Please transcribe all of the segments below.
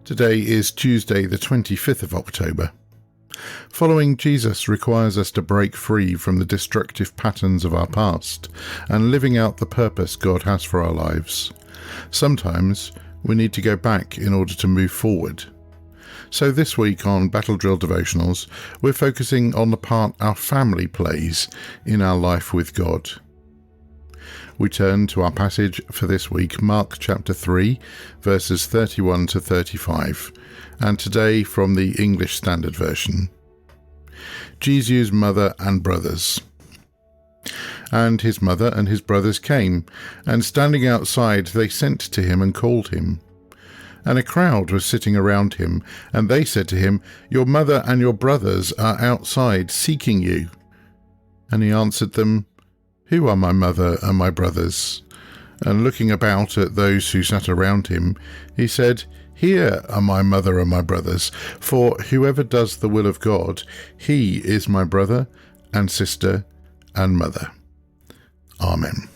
Today is Tuesday, the 25th of October. Following Jesus requires us to break free from the destructive patterns of our past and living out the purpose God has for our lives. Sometimes we need to go back in order to move forward. So this week on Battle Drill Devotionals, we're focusing on the part our family plays in our life with God. We turn to our passage for this week, Mark chapter 3, verses 31 to 35, and today from the English Standard Version. Jesus' mother and brothers. And his mother and his brothers came, and standing outside they sent to him and called him. And a crowd was sitting around him, and they said to him, "Your mother and your brothers are outside seeking you." And he answered them, "Who are my mother and my brothers?" And looking about at those who sat around him, he said, "Here are my mother and my brothers, for whoever does the will of God, he is my brother and sister and mother." Amen.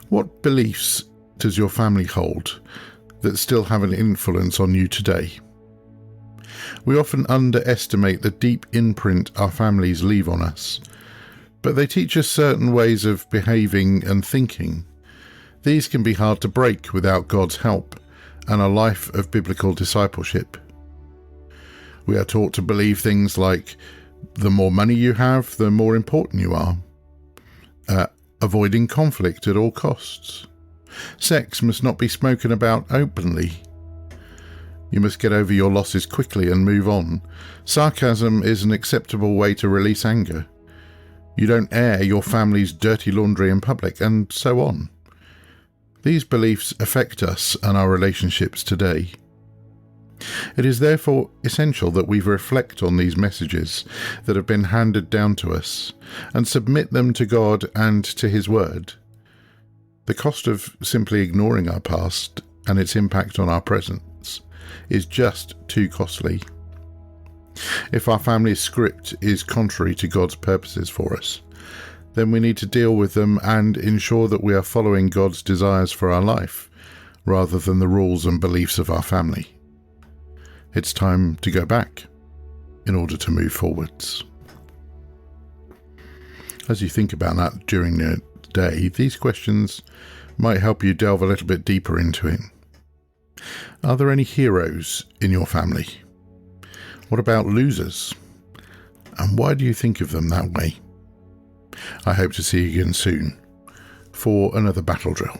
What beliefs does your family hold that still have an influence on you today? We often underestimate the deep imprint our families leave on us, but they teach us certain ways of behaving and thinking. These can be hard to break without God's help and a life of biblical discipleship. We are taught to believe things like, the more money you have, the more important you are. Avoiding conflict at all costs. Sex must not be spoken about openly. You must get over your losses quickly and move on. Sarcasm is an acceptable way to release anger. You don't air your family's dirty laundry in public, and so on. These beliefs affect us and our relationships today. It is therefore essential that we reflect on these messages that have been handed down to us and submit them to God and to His Word. The cost of simply ignoring our past and its impact on our present is just too costly. If our family's script is contrary to God's purposes for us, then we need to deal with them and ensure that we are following God's desires for our life, rather than the rules and beliefs of our family. It's time to go back in order to move forwards. As you think about that during the day, these questions might help you delve a little bit deeper into it. Are there any heroes in your family? What about losers? And why do you think of them that way? I hope to see you again soon for another battle drill.